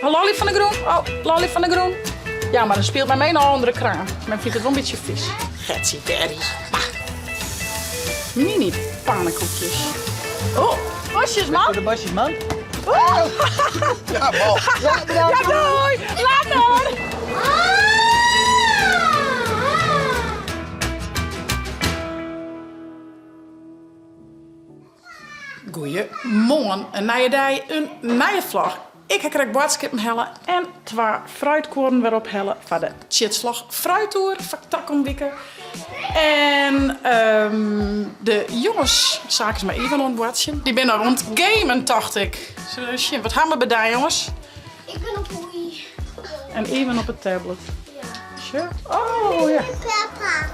Lolly van de Groen. Oh, Lolly van de Groen. Ja, maar dan speelt mij mee naar een andere kraan. Men vindt het wel een beetje vies. Getsie Berry. Mini pannenkoekjes. Oh, bosjes man. Voor de basjes, man. Oh. Ja, bal. Ja, doei. Later. Goeiemorgen, een nieuwe dag, een nieuwe vlog. Ik heb een boodschap hellen en 2 fruitkoren weer op hellen van de Tjitslag Fruittour van Takkenwikken. En de jongens, zaken ze maar even aan het watchen. Die zijn rond gamen, dacht ik. Wat gaan we bij daar, jongens? Ik ben op Wii. En even op het tablet. Ja. Sure. Oh ja. Peppa.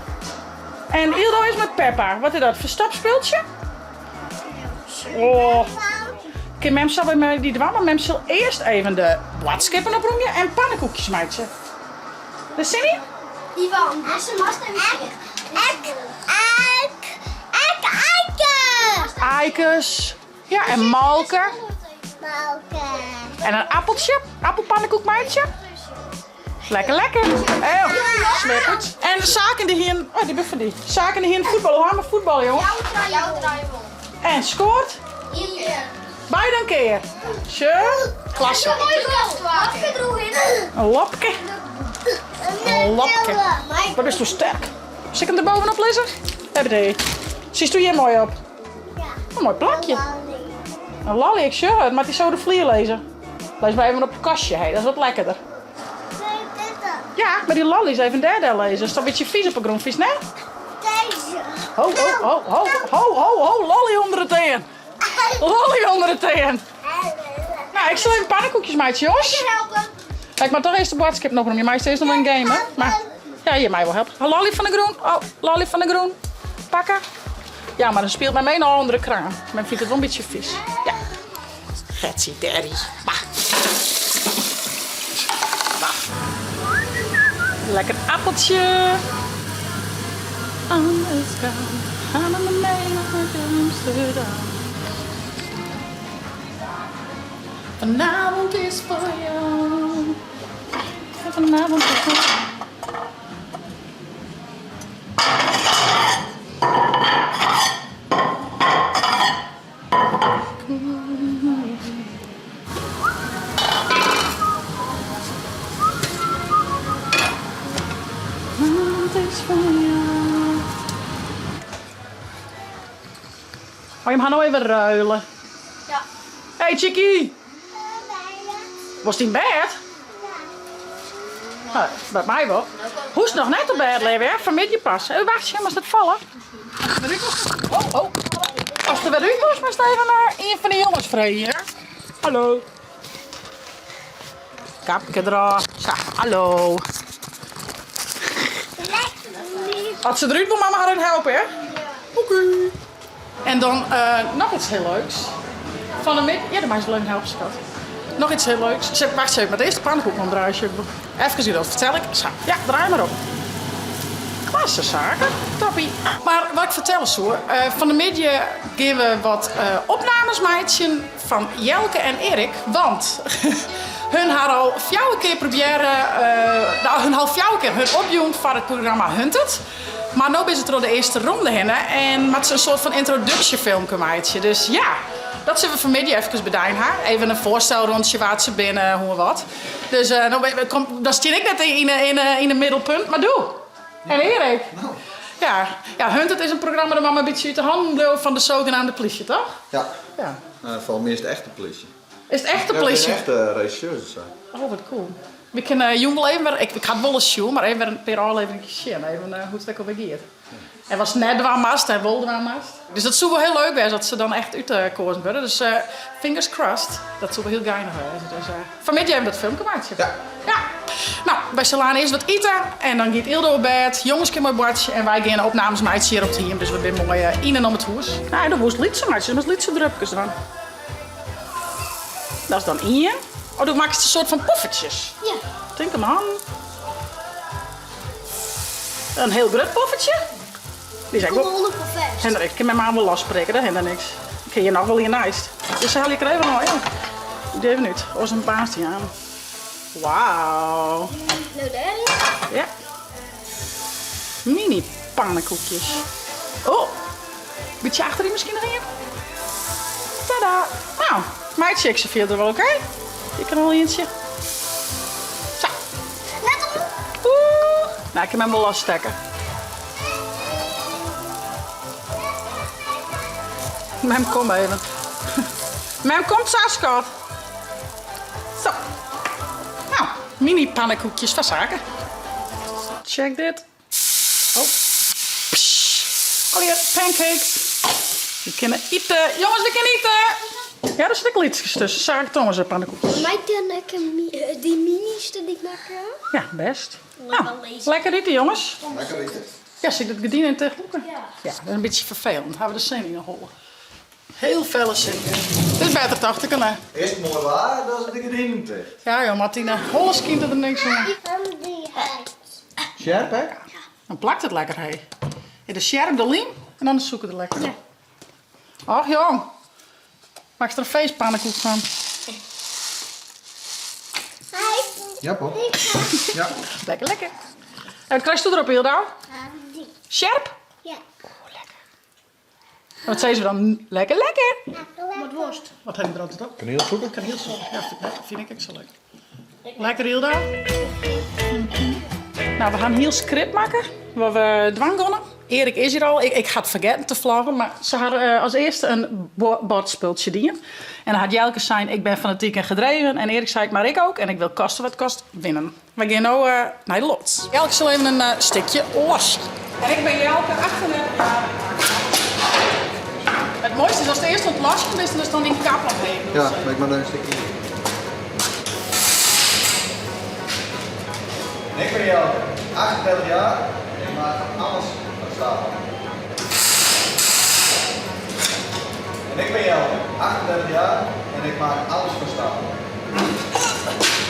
En Ildo is met Peppa. Wat is dat? Verstapspeeltje? Oh. Kim Mem zal bij mij die dwam, maar Mem zal eerst even de bladskippen oproemen en pannenkoekjes maken. Dat zie je? Ivan, deze mast en Eikes. Ja, en malken. Malken. En een appeltje. Appelpannenkoek maatje. Lekker, lekker. Slippert. En de zaken die hier... Oh, die ben van die. Zaken die hier in voetbal. Hoe gaan we voetballen, jongen? Jouw draaibal. En scoort. Hier. Beide een keer. Zo. Klasse. Wat verdroeg in? Een lopke. Een lopke. Wat is zo sterk? Zal ik hem er bovenop lezen? Heb je. Ziet u hier mooi op? Ja. Een mooi plakje. Een lolly, ik zeg het, maar die zo de vlier lezen. Lees maar even op het kastje, hey. Dat is wat lekkerder. Ja, maar die lolly is even een derde lezen. Dat is toch een beetje vies op een grondvis, nee? Deze. Ho, lolly onder het teen. Lolly onder het teen. Nou, ik zal even pannenkoekjes maken, jongens. Helpen. Kijk, maar toch eerst de boodschap nog. Je maakt steeds nog een game, hè? Maar ja, je mij wel helpen. Oh, Lolly van de Groen. Oh, Lolly van de Groen. Pakken. Ja, maar dan speelt mij mee naar een andere kraan. Men vindt het wel een beetje vies. Ja. Getsie Derry. Lekker appeltje. Amsterdam. Gaan we mee naar Amsterdam. Vanavond is voor jou. Vanavond is voor jou. Oh, je mag nou even ruilen. Ja. Hey Chickie, was die in bed? Ja. Bij mij wel. Hoe is het nog net op bed leven, hè? Vanmiddag pas. Wacht, je mag het vallen. Oh. Als er weer u was, moest even naar een van de jongens vrij, hè? Hallo. Kapje eraf. Zo, hallo. Als ze eruit wil, mama haar helpen, hè? Oké. En dan nog iets heel leuks. Van de middag. Ja, de meisje leuk helpen, schat. Nog iets heel leuks. Wacht even, met deze pannenkoek gaan draaien. Even zien, dat vertel ik. Zo, ja, draai maar op. Klasse zaken. Toppie. Maar wat ik vertel is zo. Van de middag gaan we wat opnames maken van Jelke en Erik. Want hun haar al 4 keer proberen. Hun al 4 keer hun opdoen voor het programma Hunted. Maar nu is het er al de eerste ronde heen. En met een soort van introductiefilmpje maatje. Dus ja, dat zullen we vanmiddag even bedijnen. Even een voorstelrondje waar ze binnen, hoe en wat. Dus dan stel ik net in het middelpunt, maar doe. En Erik. Ja, Hunted is een programma dat we een beetje uit de handen van de zogenaamde politie, toch? Ja. Ja. Vooral meer is het echte politie. Is het echte Ja, politie? het echte regisseurs zijn. Oh, wat cool. We kunnen jong wel even, ik had wel een show, maar even per aflevering zien. Even hoe het ook alweer gaat. En was net dwaamast en wel dwaamast. Dus dat zou wel heel leuk zijn dat ze dan echt uitgekozen worden. Dus fingers crossed. Dat zou wel heel geinig zijn. Dus vanmiddag hebben we dat filmpje gemaakt. Ja. Nou, bij Solana is wat eten. En dan gaat Ildo op bed. Jongens kunnen maar bordje. En wij gaan opnames maken hier op het team. Dus we zijn mooi in en om het huis. Nou, dan moest liedje maken. Dus moet liedje drupjes dan. Dat is dan Ian. Oh, dan maak je een soort van poffertjes. Ja. Denk hem aan. Een heel groot poffertje. Die zijn ook. Gewoon perfect. Hendrik, ik kan met mij wel afspreken, dat hindert niks. Ik kan je nog wel in naast. Dus haal je er even nog, ja. Ik doe even niet. Als een baas die aan. Wauw. Nou, daar is. Ja. Mini pannenkoekjes. Oh, beetje achterin misschien nog in. Tada. Nou, meidje, ik serveer er wel oké. Je kan er wel eentje. Zo. Let op. Oeh. Nou, ik heb hem wel losstekken. Mem, kom even. Mem, komt zo, schat. Zo. Nou, mini pannenkoekjes van zaken. Check dit. Oh. Psh. Alweer pancakes. We kunnen eten. Jongens, we kunnen eten. Ja, er zitten liedjes tussen. Zaken, Thomas en pannenkoekjes. Mij kan ik die minis die ik maken. Ja, best. Lekker Nou, lezen. lekker eten, jongens. Lekker eten. Ja, zit het gediend in tegenhoeken? Ja. Ja, dat is een beetje vervelend. Hebben we de zenuwen hollen. Heel felle zenuwen. Dit is beter, dacht ik. Hè? Eerst mooi waar, dat is het ding tegen. Ja, joh, Martina. Holles kind er niks van. En die heet. Scherp, hè? Dan plakt het lekker, hé. Ja, de scherp, de liem en dan de zoeken er lekker. Ja. Ach, jong. Maak er een feestpannenkoek van. Hij. Ja, pop. Ja. Lekker, lekker. En wat krijg je erop, Hilda? Die. Scherp? Ja. Oh, lekker. En wat zei ze dan? Lekker, lekker. Met worst. Wat heb je er altijd op? Kaneelzoeken? Kaneelzoek. Ja, vind ik ook zo lekker. Lekker, Hilda. Nou, we gaan heel script maken. Waar we dwang gaan. Erik is hier al. Ik ga het vergeten te vloggen. Maar ze hadden als eerste een bordspultje dienen. En dan had Jelke zijn, ik ben fanatiek en gedreven. En Erik zei, maar ik ook. En ik wil kosten wat kost winnen. We gaan nu naar de lot. Jelke zal even een stukje lossen. En ik ben Jelke 38 jaar. Het mooiste is als het eerst ontlasten is, dus dan in kapot heen. Ja, maak maar een stukje. Ik ben jou 38 jaar en maak alles van stapel. En ik ben jou 38 jaar en ik maak alles van stapel.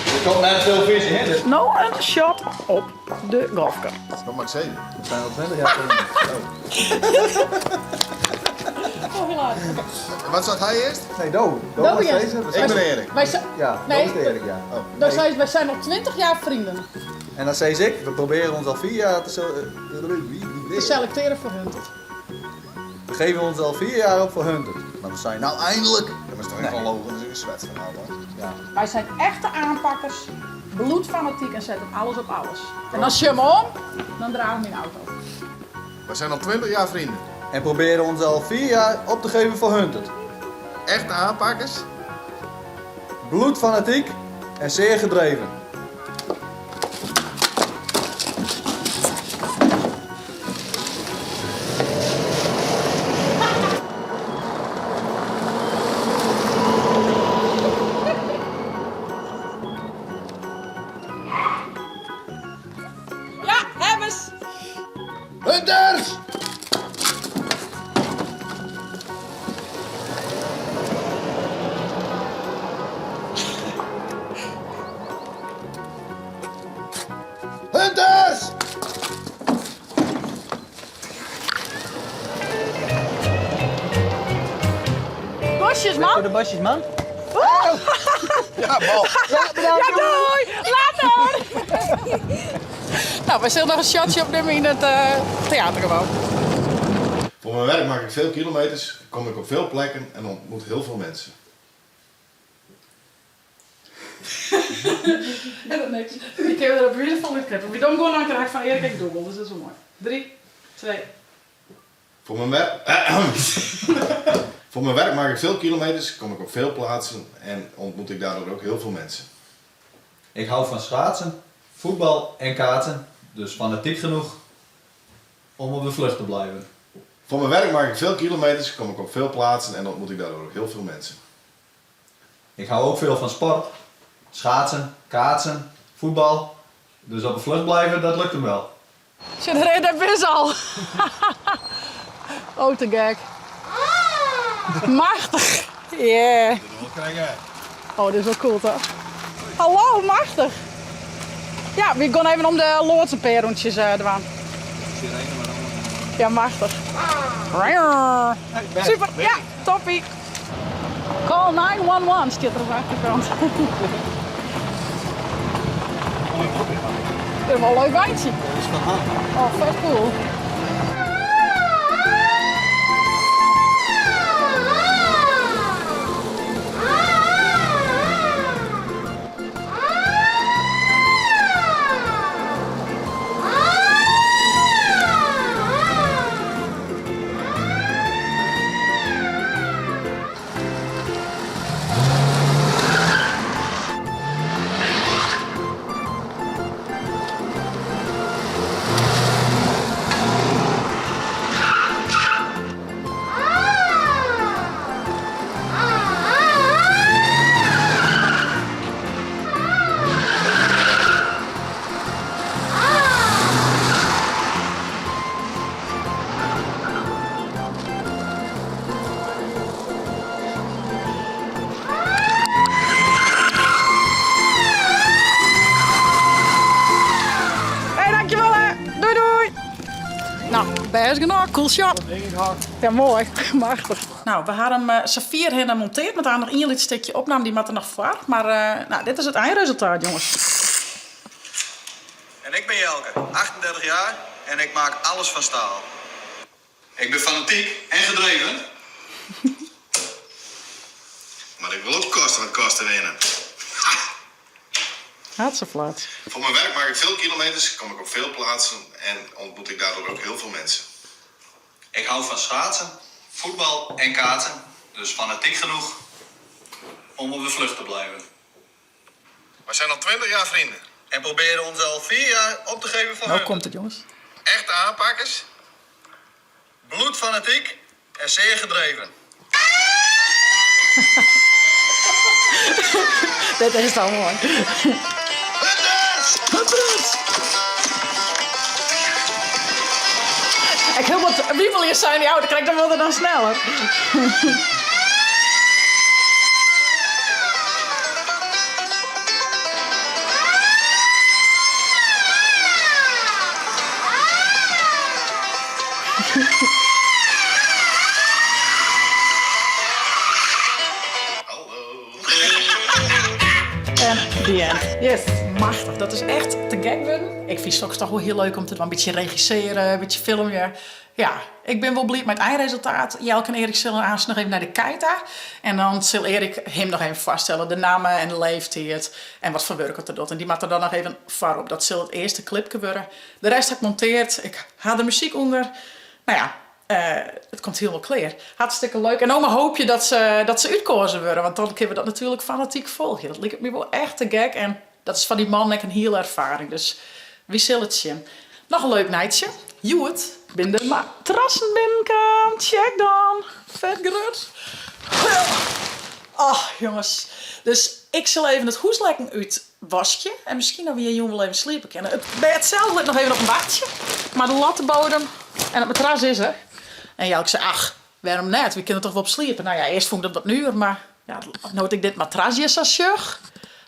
Je komt naar de televisie, hè? Dus. Nou, een shot op de golfkar. Nog maar 7. We zijn al 20 jaar geleden. Wat zat hij eerst? Nee, Do. Do Do, was ja. deze. Ik ben Erik. Wij zijn, Ja, Nee. Do is de Erik, ja. Oh, dan nee. zei ze, wij zijn al 20 jaar vrienden. En dan zei ik, we proberen ons al 4 jaar Te selecteren voor hun. we geven ons al 4 jaar op voor Hunter. Maar we zijn nou eindelijk. Dat is toch echt wel logisch, dat is een zwet van nou hoor. Ja. Wij zijn echte aanpakkers, bloedfanatiek en zetten alles op alles. En als je hem om, dan dragen we in de auto. We zijn al 20 jaar vrienden. En proberen ons al 4 jaar op te geven voor Hunter. Echte aanpakkers. Bloedfanatiek en zeer gedreven. Ja, hebben ze! Hunters! Hunters! Bosjes, man! de basjes, man. Ja, bal. Ja, doei! Later! Nou, wij zullen nog een shotje opnemen in het theatergebouw. Voor mijn werk maak ik veel kilometers, kom ik op veel plekken en ontmoet heel veel mensen. En dat niks. Ik heb er op weer van geknippen. We doen gewoon een keer van Erik, ik dubbel, dus dat is wel mooi. 3, 2. Voor mijn werk... Voor mijn werk maak ik veel kilometers, kom ik op veel plaatsen en ontmoet ik daardoor ook heel veel mensen. Ik hou van schaatsen, voetbal en kaatsen. Dus fanatiek genoeg om op de vlucht te blijven. Voor mijn werk maak ik veel kilometers, kom ik op veel plaatsen en ontmoet ik daardoor ook heel veel mensen. Ik hou ook veel van sport. Schaatsen, kaatsen, voetbal. Dus op de vlucht blijven, dat lukt hem wel. Zit er een, dat is al. Oh, te gek. Machtig. Yeah. Oh, dit is wel cool toch? Hallo, machtig. Ja, we gaan even om de loodse perrondjes doen. Ja, machtig. Super, ja, toppie. Call 911 staat er op de achterkant. is wel een leuk wijntje. Dat is van hand. Oh, vet cool. Best genoeg, cool shot. Ja, mooi. Machtig. Nou, we hadden hem z'n vier heen monteerd met daar nog één stukje opname, die moet er nog voor. Maar nou, dit is het eindresultaat, jongens. En ik ben Jelke, 38 jaar en ik maak alles van staal. Ik ben fanatiek en gedreven. Maar ik wil ook kosten wat kosten winnen. Hartstikke. Voor mijn werk maak ik veel kilometers, kom ik op veel plaatsen en ontmoet ik daardoor ook heel veel mensen. Ik hou van schaatsen, voetbal en kaatsen. Dus fanatiek genoeg om op de vlucht te blijven. We zijn al 20 jaar vrienden. En proberen ons al 4 jaar op te geven voor Nou hun. komt het, jongens. Echte aanpakkers. Bloedfanatiek en zeer gedreven. Dit is dan mooi. Ik wil wat wiebeljes zijn die auto, krijg dan wilde dan sneller. En the end. Yes, machtig. Dat is echt te gek worden. Ik vind het ook toch wel heel leuk om te doen. Een beetje regisseren, een beetje filmen. Ja, ik ben wel blij met het eindresultaat. Jelke en Erik zullen aanstaan nog even naar de Keita. En dan zal Erik hem nog even vaststellen. De namen en de leeftijd. En wat voor werk het er doet. En die maakt er dan nog even voor op. Dat zal het eerste clipje worden. De rest heb ik monteerd. Ik haal de muziek onder. Nou ja. Het komt helemaal clear. Hartstikke leuk. En ook maar hoop je dat ze uitkozen worden. Want dan kunnen we dat natuurlijk fanatiek volgen. Dat lijkt me wel echt te gek. En dat is van die man net een hele ervaring. Dus wie zal het zien. Nog een leuk nightje. Joet. Binnen de matrassen binnenkomt. Check dan. Vet groot. Oh, jongens. Dus ik zal even het huis lekker uitwasje. En misschien dat we hier jongen wel even sliepen kunnen. Bij het zelf ligt nog even op een badje. Maar de lattenbodem en het matras is er. En ja, ik zei, ach, waarom net? We kunnen toch wel op sliepen? Nou ja, eerst vond ik dat wat nuur, maar ja, nou ik dit matrasje zo sug,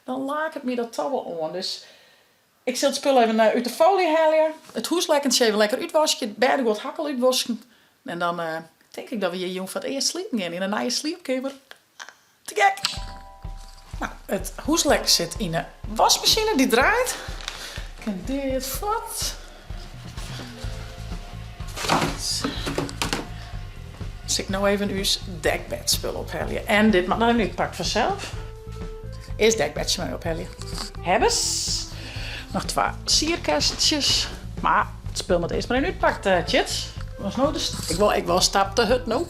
dan laat het me dat toch wel aan. Dus ik zal het spul even uit de folie halen. Het huis even lekker uitwassen. Het bed wat hakkel uitwassen. En dan denk ik dat we hier jong van het eerst sliepen gaan in een nieuwe slaapkamer. Te gek! Nou, het huis zit in de wasmachine, die draait. En dit vat. Dus ik nou even uw dekbedspul ophellen. En dit mag nog even uitpakken vanzelf. Eerst dekbedje mee ophellen. Hebbes. Nog 2 sierkastjes. Maar het spul moet eerst maar even uitpakken, chits. Was nou dus. Ik wil stap de hut nou.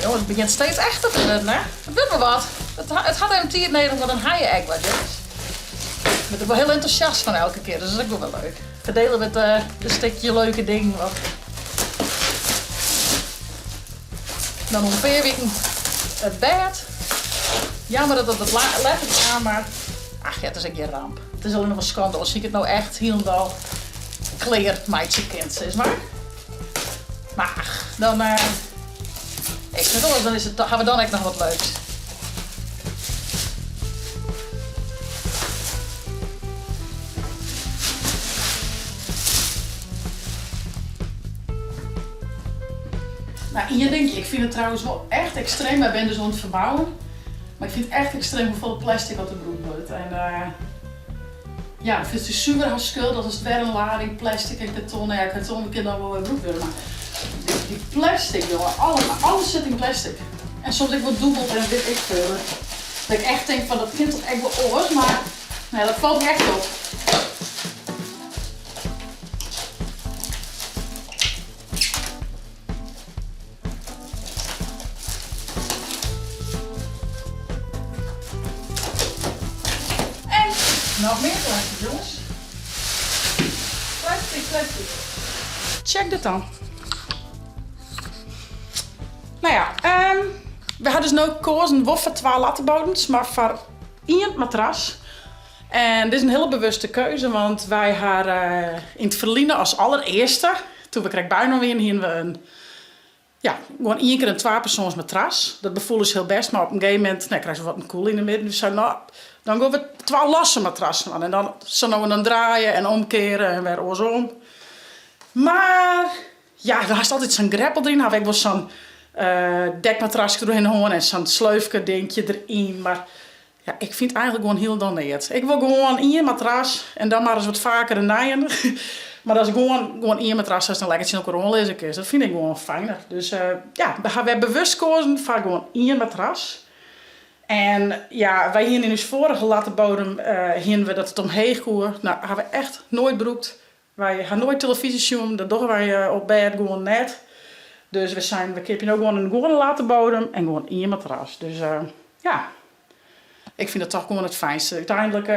Jongens, het begint steeds echter te worden, hè? Het doet me wat. Het had even tijd nodig met een haaien-egg wat, jongens. Ik ben er wel heel enthousiast van elke keer, dus dat is ook wel leuk. Verdelen we het een stukje leuke ding. Wat. Dan om 4 weken het bed. Jammer dat het lekker gaat, maar ach ja, het is een keer ramp. Het is alleen nog een schande als ik het nou echt helemaal clear meidje kind is, maar. Maar ach, dan... Ik vind wel, dan gaan we dan echt nog wat leuks. Nou, je denkt, ik vind het trouwens wel echt extreem. Wij zijn dus aan het verbouwen. Maar ik vind het echt extreem hoeveel plastic op de broek wordt. En ja, ik vind het dus super schuld. Dat is het weer een lading plastic en karton. Nou ja, karton, we kunnen dan wel weer broek willen. Maar die plastic, jongen, alles zit in plastic. En soms ik word dubbeld en weet ik veel. Dat ik echt denk van, dat kind toch echt wel oors, maar nee, dat valt me echt op. Nog meer plastic, jongens. Plastic. Check dit dan. Nou ja, we hadden dus nu gekozen voor 2 lattenbodens, maar voor 1 matras. En dit is een hele bewuste keuze, want wij hadden in het verliezen als allereerste, toen we kregen bijna weer hier een, ja, gewoon 1 keer een 2-persoons matras. Dat bevoelde is heel best, maar op een gegeven moment krijgen we wat een koel in de midden. Dus zei, nou, dan gaan we 2 losse matrassen aan. En dan zullen we dan draaien en omkeren en weer andersom. Maar ja, er is altijd zo'n greppel erin. Heb ik wel zo'n dekmatrasje erin hoor en zo'n sleufje dingetje erin. Maar ja, ik vind het eigenlijk gewoon heel dan niet. Ik wil gewoon 1 matras en dan maar eens wat vaker een nijen. Maar als ik gewoon 1 matras heb, dan lijkt het ook een lezen. Dat vind ik gewoon fijner. Dus ja, we hebben bewust gekozen voor gewoon 1 matras. En ja, wij hier in ons vorige lattenbodem hingen we dat het omheen koer. Nou, hebben we echt nooit beroekt. Wij gaan nooit televisie zien, dat doen wij op bed gewoon net. Dus we kippen ook gewoon een lattenbodem en gewoon 1 matras. Dus ja, ik vind het toch gewoon het fijnste. Uiteindelijk,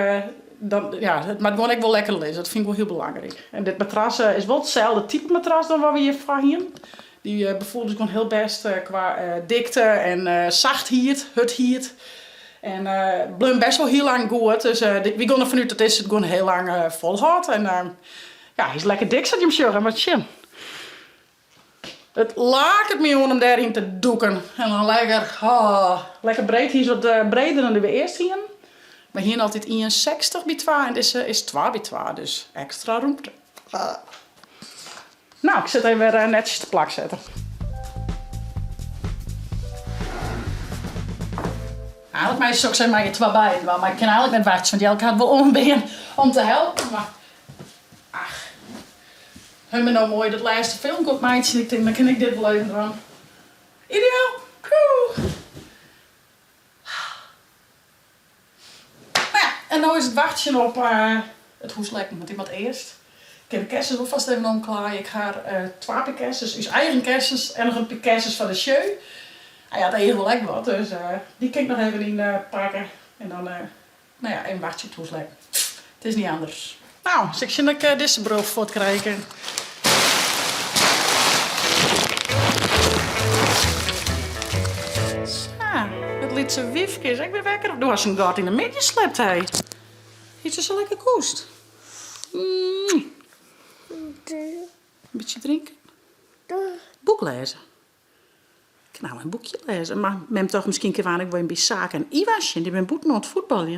het maakt gewoon echt wel lekker lezen. Dat vind ik wel heel belangrijk. En dit matras is wel hetzelfde type matras dan wat we hier van hier. Die bevoelt dus gewoon heel best qua dikte en zachtheid, hutheid. En blijft best wel heel lang goed. Dus we gaan ervan uit dat dit het gewoon heel lang volhoudt. En ja, hij is lekker dik, zat je hem zeggen, maar tjin. Het laakt het me om daarin te doeken. En dan lekker breed. Hier is wat breder dan we eerst hier. Maar hier altijd 61 bij 2 en deze is 2 bij 2. Dus extra ruimte. Nou, ik zet even weer netjes de plak zetten. Eigenlijk mij zou ik maar je 2 bij. Maar ik kan eigenlijk net wachten, want Jelke had wel onbeen om te helpen. Maar ach, hebben we nou mooi dat laatste film op mij. Ik denk, dan kan ik dit wel even doen. Ideaal. Cool. Nou ja, en nu is het wachtje op het hoeslekken met iemand eerst. Ik heb de kerstens wel vast even omklaar. Ik ga 2 kerstens, dus eigen kerstens en nog een kerstens van de show. Ja, dat is heel lekker wat, dus die kan ik nog even in pakken. En dan, nou ja, een wachtje het hoeslekken. Het is niet anders. Nou, dus ik zie dat ik deze brood voor krijgen. Zo, het liet zijn wiefjes. Ik ben wekker. Doe als een gat in de midden slept hij. Is het zo lekker koest? Een beetje drinken. Boek lezen. Ik kan nou een boekje lezen. Maar met hem toch misschien een keer waar ik wil in Bisaak en Iwasje. Die ben boet naar het voetballen.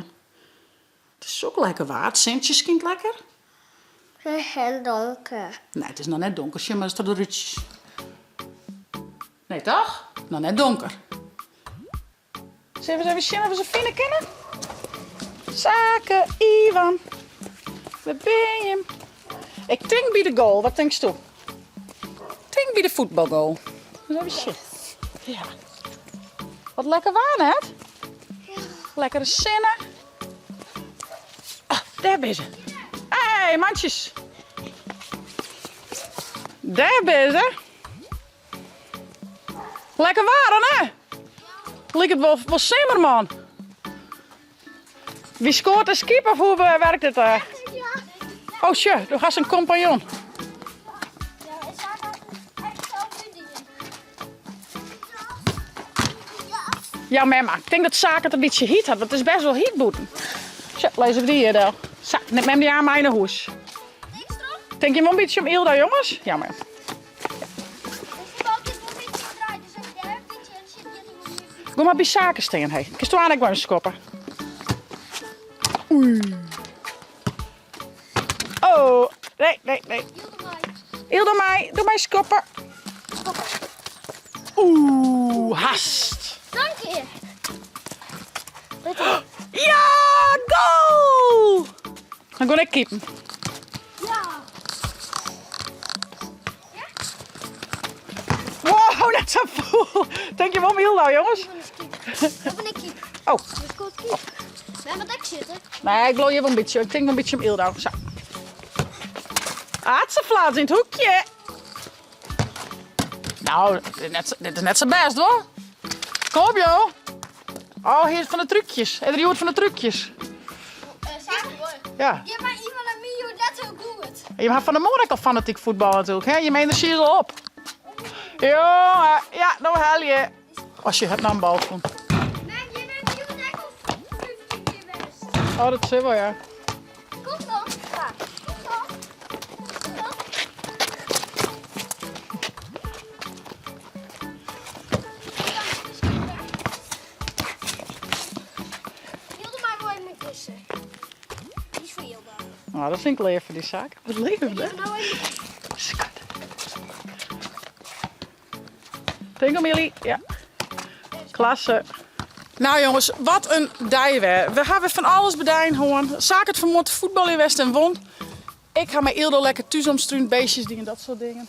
Het is ook lekker waard. Centjes kind lekker? Het is heel donker. Nee, het is nog net donker, maar het is toch de rutjes. Nee toch? Nog net donker. Zullen we eens even zien of we ze vinden kennen? Zaken, Iwan. Waar ben je? Ik denk bij de goal. Wat denkst du? Ik denk bij de voetbalgoal. Even zien. Ja. Wat lekker waan, hè? Ja. Lekkere zinnen. Ah, daar ben ze. Hé, hey, mandjes. Daar ben ze. Lekker waren, hè? Lijkt het wel Simmerman. Wie scoort als keeper of hoe werkt het? Oh, tje, du gaat een compagnon. Ja, mama, ik denk dat Zaak het een beetje heat had, want het is best wel heat boeten. Zo, lees ik die hier dan. Zo, neem die aan mijn hoes. Denk je wel een beetje om Ilda, jongens? Ja, maar. Kom maar bij Zaken staan, hé. Ik is toch aan ik wel eens koppen. Oei. Oh, nee. Ilda mij, doe mij skoppen. Oeh, haast. Dank je. Ja, goal! Dan ga ik keepen. Ja. Wow, dat is zo vol. Denk je wel heel nou, jongens? Dat ben ik keep. Oh, Dus goed keep. We hebben wat ik zitten. nee, ik blow je wel een beetje. Ik denk wel een beetje om Ildau. Zo. Aardse in het hoekje. Nou, dit is net zo best hoor. Kom op joh. Oh, hier is van de trucjes. En die hoort van de trucjes. Ja. Je bent iemand aan mij net zo goed. Je hebt van de morgen al fanatiek voetbal natuurlijk. Hè? Je meent er al op. Ja, ja, nou haal je. Als je het naar een bal komt. Nee, je bent heel lekker 15 keer best. Oh, dat is wel ja. Kom dan. Ja. Kom dan. Kom dan. Hilde maar mooi met kussen. Die is voor Hilde. Nou, dat vind ik leer voor die zaak. Wat leven hè? Nou even. Denk om jullie. Ja. Klasse. Nou jongens, wat een dag weer. We hebben van alles bedaan gewoon. Zaak het vanmorgen voetbal in West en won. Ik ga met Ildo lekker thuis omstruinen, beestjes die en dat soort dingen.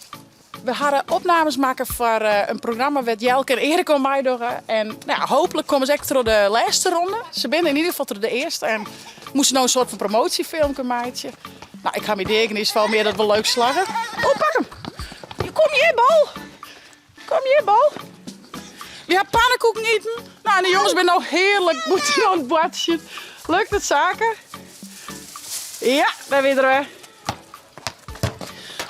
We gaan opnames maken voor een programma met Jelke en Erik en mij door. En nou ja, hopelijk komen ze echt door de laatste ronde. Ze zijn in ieder geval door de eerste. En moesten nou een soort van promotiefilmpje maken. Nou, ik ga me denken, is wel meer dat we leuk slagen. Oh, pak hem! Kom hier, bal! Kom hier, bal! Je hebt pannenkoeken eten. Nou, en de jongens zijn nou heerlijk moeten aan het badje. Lukt het zaken? Ja, daar weer er.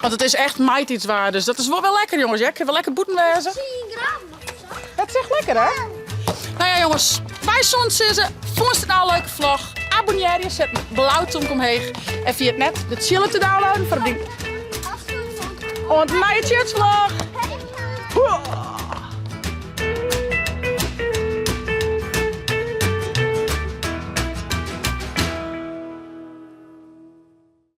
Want het is echt meid iets waar, dus dat is wel lekker jongens. Ja, ik heb wel lekker boeten wezen. 10 gram of zo. Dat is echt lekker hè? Nou ja jongens, wij zonzissen. Vond je het nou een leuke vlog? Abonneer je, zet een blauwtonk omheen. En via het net de chillen te downloaden voor het ding. Afsluit van. En naar je vlog. Hey. Hoera.